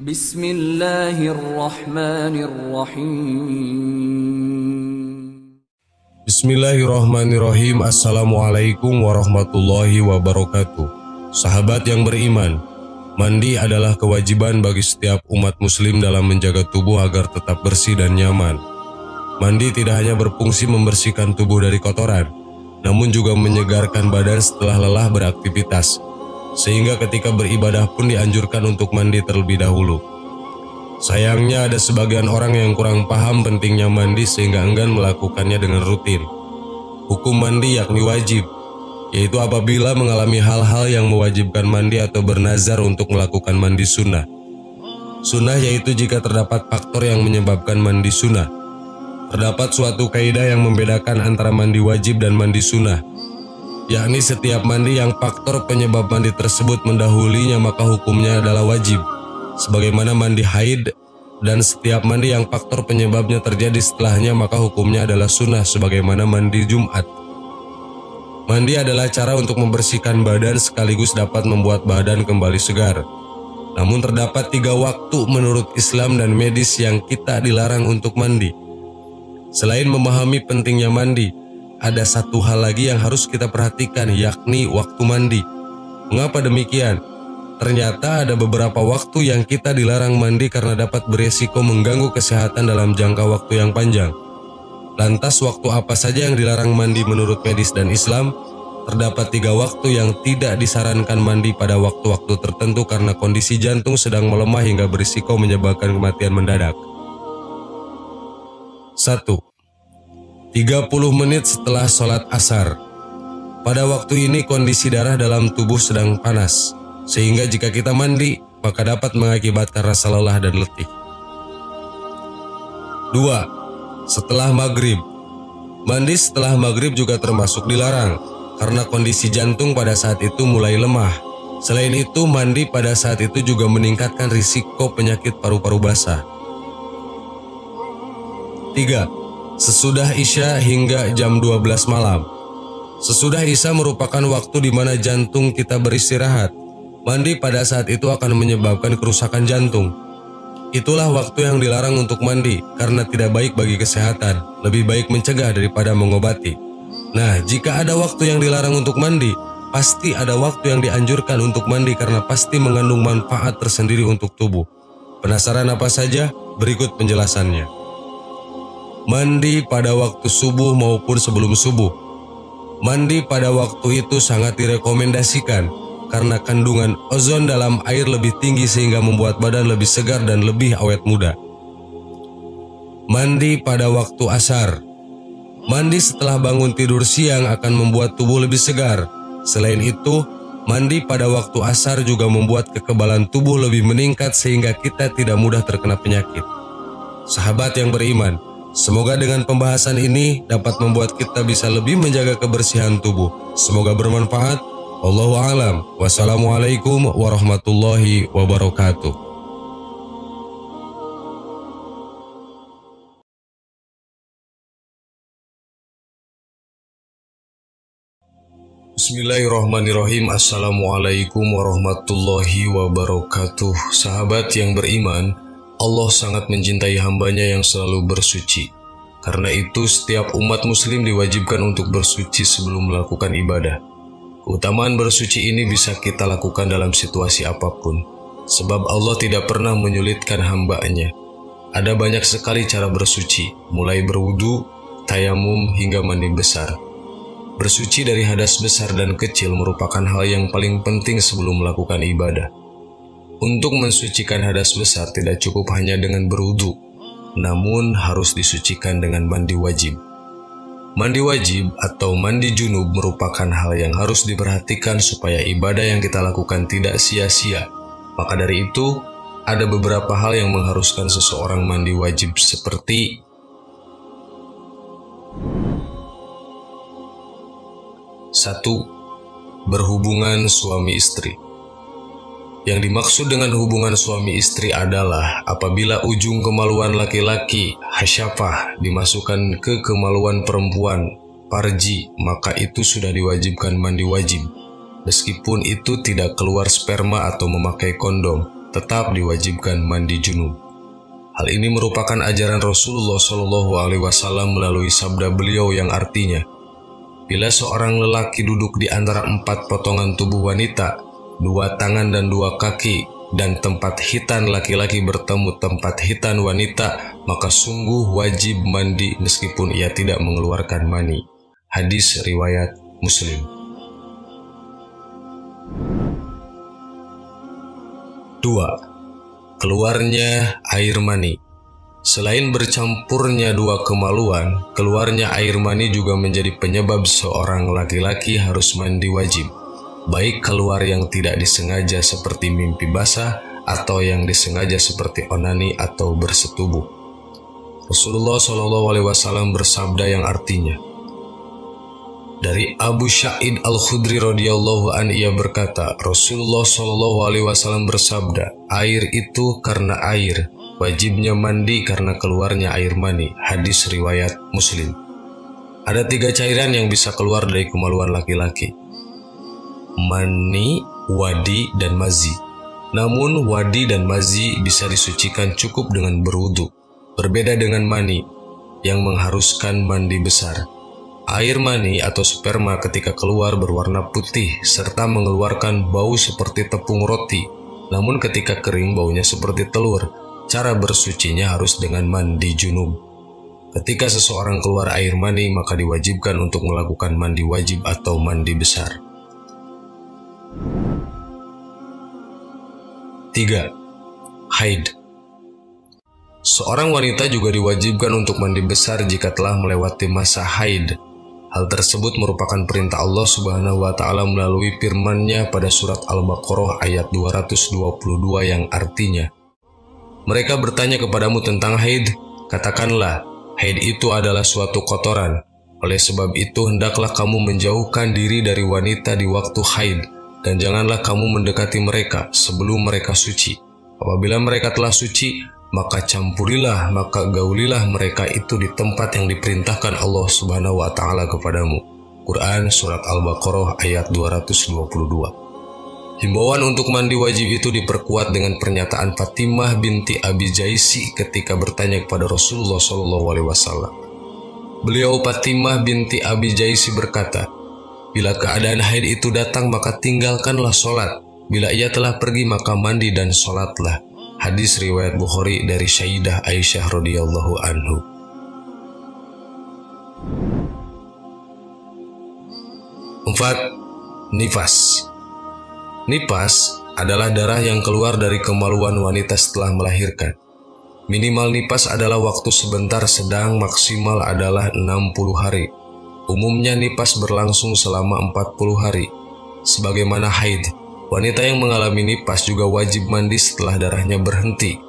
Bismillahirrahmanirrahim. Bismillahirrahmanirrahim. Assalamualaikum warahmatullahi wabarakatuh. Sahabat yang beriman, mandi adalah kewajiban bagi setiap umat muslim dalam menjaga tubuh agar tetap bersih dan nyaman. Mandi tidak hanya berfungsi membersihkan tubuh dari kotoran, namun juga menyegarkan badan setelah lelah beraktivitas. Sehingga ketika beribadah pun dianjurkan untuk mandi terlebih dahulu. Sayangnya ada sebagian orang yang kurang paham pentingnya mandi sehingga enggan melakukannya dengan rutin. Hukum mandi yakni wajib, yaitu apabila mengalami hal-hal yang mewajibkan mandi atau bernazar untuk melakukan mandi sunnah. Sunnah yaitu jika terdapat faktor yang menyebabkan mandi sunnah. Terdapat suatu kaidah yang membedakan antara mandi wajib dan mandi sunnah, yakni setiap mandi yang faktor penyebab mandi tersebut mendahulinya maka hukumnya adalah wajib, sebagaimana mandi haid, dan setiap mandi yang faktor penyebabnya terjadi setelahnya maka hukumnya adalah sunnah, sebagaimana mandi Jumat. Mandi adalah cara untuk membersihkan badan sekaligus dapat membuat badan kembali segar. Namun terdapat 3 waktu menurut Islam dan medis yang kita dilarang untuk mandi. Selain memahami pentingnya mandi, ada satu hal lagi yang harus kita perhatikan, yakni waktu mandi. Mengapa demikian? Ternyata ada beberapa waktu yang kita dilarang mandi karena dapat beresiko mengganggu kesehatan dalam jangka waktu yang panjang. Lantas waktu apa saja yang dilarang mandi menurut medis dan Islam? Terdapat 3 waktu yang tidak disarankan mandi pada waktu-waktu tertentu karena kondisi jantung sedang melemah hingga berisiko menyebabkan kematian mendadak. 1. 30 menit setelah sholat asar. Pada waktu ini kondisi darah dalam tubuh sedang panas, sehingga jika kita mandi, maka dapat mengakibatkan rasa lelah dan letih. 2. Setelah maghrib. Mandi setelah maghrib juga termasuk dilarang, karena kondisi jantung pada saat itu mulai lemah. Selain itu, mandi pada saat itu juga meningkatkan risiko penyakit paru-paru basah. 3. Sesudah Isya hingga jam 12 malam. Sesudah Isya merupakan waktu di mana jantung kita beristirahat. Mandi pada saat itu akan menyebabkan kerusakan jantung. Itulah waktu yang dilarang untuk mandi karena tidak baik bagi kesehatan. Lebih baik mencegah daripada mengobati. Nah, jika ada waktu yang dilarang untuk mandi, pasti ada waktu yang dianjurkan untuk mandi karena pasti mengandung manfaat tersendiri untuk tubuh. Penasaran apa saja? Berikut penjelasannya. Mandi pada waktu subuh maupun sebelum subuh. Mandi pada waktu itu sangat direkomendasikan karena kandungan ozon dalam air lebih tinggi sehingga membuat badan lebih segar dan lebih awet muda. Mandi pada waktu asar. Mandi setelah bangun tidur siang akan membuat tubuh lebih segar. Selain itu, mandi pada waktu asar juga membuat kekebalan tubuh lebih meningkat sehingga kita tidak mudah terkena penyakit. Sahabat yang beriman, semoga dengan pembahasan ini dapat membuat kita bisa lebih menjaga kebersihan tubuh. Semoga bermanfaat. Wallahu a'lam. Wassalamualaikum warahmatullahi wabarakatuh. Bismillahirrahmanirrahim. Assalamualaikum warahmatullahi wabarakatuh. Sahabat yang beriman, Allah sangat mencintai hambanya yang selalu bersuci. Karena itu setiap umat muslim diwajibkan untuk bersuci sebelum melakukan ibadah. Keutamaan bersuci ini bisa kita lakukan dalam situasi apapun, sebab Allah tidak pernah menyulitkan hamba-Nya. Ada banyak sekali cara bersuci, mulai berwudu, tayamum, hingga mandi besar. Bersuci dari hadas besar dan kecil merupakan hal yang paling penting sebelum melakukan ibadah. Untuk mensucikan hadas besar tidak cukup hanya dengan berwudu, namun harus disucikan dengan mandi wajib. Mandi wajib atau mandi junub merupakan hal yang harus diperhatikan supaya ibadah yang kita lakukan tidak sia-sia. Maka dari itu, ada beberapa hal yang mengharuskan seseorang mandi wajib seperti 1. Berhubungan suami istri. Yang dimaksud dengan hubungan suami istri adalah apabila ujung kemaluan laki-laki, hasyafah, dimasukkan ke kemaluan perempuan, farji, maka itu sudah diwajibkan mandi wajib. Meskipun itu tidak keluar sperma atau memakai kondom, tetap diwajibkan mandi junub. Hal ini merupakan ajaran Rasulullah SAW melalui sabda beliau yang artinya, bila seorang lelaki duduk di antara 4 potongan tubuh wanita, 2 tangan dan 2 kaki, dan tempat hitan laki-laki bertemu tempat hitan wanita, maka sungguh wajib mandi meskipun ia tidak mengeluarkan mani. Hadis riwayat Muslim. 2. Keluarnya air mani. Selain bercampurnya 2 kemaluan, keluarnya air mani juga menjadi penyebab seorang laki-laki harus mandi wajib, baik keluar yang tidak disengaja seperti mimpi basah atau yang disengaja seperti onani atau bersetubuh. Rasulullah SAW bersabda yang artinya, dari Abu Sa'id Al-Khudri radhiyallahu an, ia berkata, Rasulullah SAW bersabda, air itu karena air, wajibnya mandi karena keluarnya air mani. Hadis riwayat Muslim. Ada 3 cairan yang bisa keluar dari kemaluan laki-laki: mani, wadi, dan mazi. Namun wadi dan mazi bisa disucikan cukup dengan berwudu. Berbeda dengan mani yang mengharuskan mandi besar. Air mani atau sperma ketika keluar berwarna putih serta mengeluarkan bau seperti tepung roti. Namun ketika kering baunya seperti telur. Cara bersucinya harus dengan mandi junub. Ketika seseorang keluar air mani, maka diwajibkan untuk melakukan mandi wajib atau mandi besar. 3. Haid. Seorang wanita juga diwajibkan untuk mandi besar jika telah melewati masa haid. Hal tersebut merupakan perintah Allah Subhanahu wa Ta'ala melalui firman-Nya pada surat Al-Baqarah ayat 222 yang artinya, mereka bertanya kepadamu tentang haid, katakanlah, haid itu adalah suatu kotoran. Oleh sebab itu hendaklah kamu menjauhkan diri dari wanita di waktu haid, dan janganlah kamu mendekati mereka sebelum mereka suci. Apabila mereka telah suci, maka campurilah, maka gaulilah mereka itu di tempat yang diperintahkan Allah Subhanahu wa Ta'ala kepadamu. Quran Surat Al-Baqarah ayat 222. Himbauan untuk mandi wajib itu diperkuat dengan pernyataan Fatimah binti Abi Jaisi ketika bertanya kepada Rasulullah SAW. Beliau Fatimah binti Abi Jaisi berkata, bila keadaan haid itu datang maka tinggalkanlah sholat. Bila ia telah pergi maka mandi dan sholatlah. Hadis riwayat Bukhari dari Sayyidah Aisyah radhiyallahu anhu. 4. Nifas. Nifas adalah darah yang keluar dari kemaluan wanita setelah melahirkan. Minimal nifas adalah waktu sebentar, sedang maksimal adalah 60 hari. Umumnya nifas berlangsung selama 40 hari. Sebagaimana haid, wanita yang mengalami nifas juga wajib mandi setelah darahnya berhenti.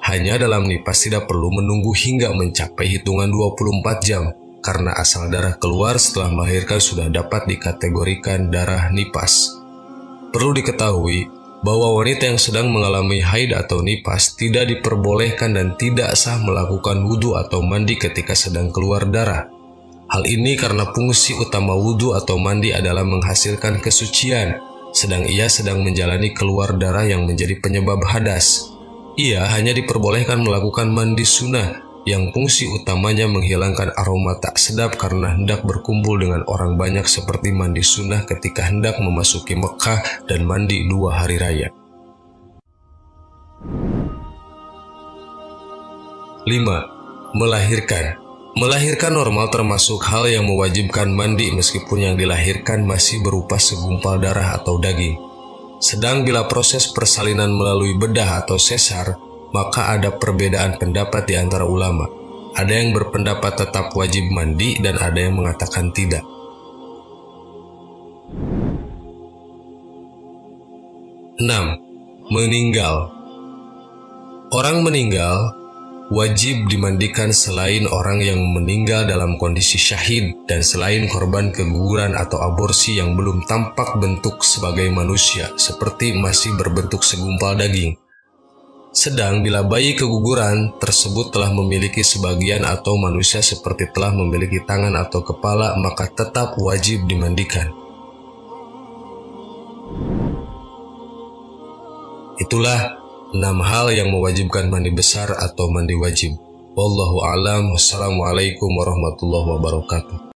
Hanya dalam nifas tidak perlu menunggu hingga mencapai hitungan 24 jam, karena asal darah keluar setelah melahirkan sudah dapat dikategorikan darah nifas. Perlu diketahui bahwa wanita yang sedang mengalami haid atau nifas tidak diperbolehkan dan tidak sah melakukan wudhu atau mandi ketika sedang keluar darah. Hal ini karena fungsi utama wudhu atau mandi adalah menghasilkan kesucian, sedang ia sedang menjalani keluar darah yang menjadi penyebab hadas. Ia hanya diperbolehkan melakukan mandi sunnah yang fungsi utamanya menghilangkan aroma tak sedap karena hendak berkumpul dengan orang banyak, seperti mandi sunnah ketika hendak memasuki Mekah dan mandi 2 hari raya. 5. Melahirkan. Melahirkan normal termasuk hal yang mewajibkan mandi meskipun yang dilahirkan masih berupa segumpal darah atau daging. Sedang bila proses persalinan melalui bedah atau sesar, maka ada perbedaan pendapat di antara ulama. Ada yang berpendapat tetap wajib mandi dan ada yang mengatakan tidak. 6. Meninggal. Orang meninggal wajib dimandikan selain orang yang meninggal dalam kondisi syahid dan selain korban keguguran atau aborsi yang belum tampak bentuk sebagai manusia, seperti masih berbentuk segumpal daging. Sedang bila bayi keguguran tersebut telah memiliki sebagian atau manusia seperti telah memiliki tangan atau kepala, maka tetap wajib dimandikan. Itulah 6 hal yang mewajibkan mandi besar atau mandi wajib. Wallahu a'lam. Wassalamualaikum warahmatullahi wabarakatuh.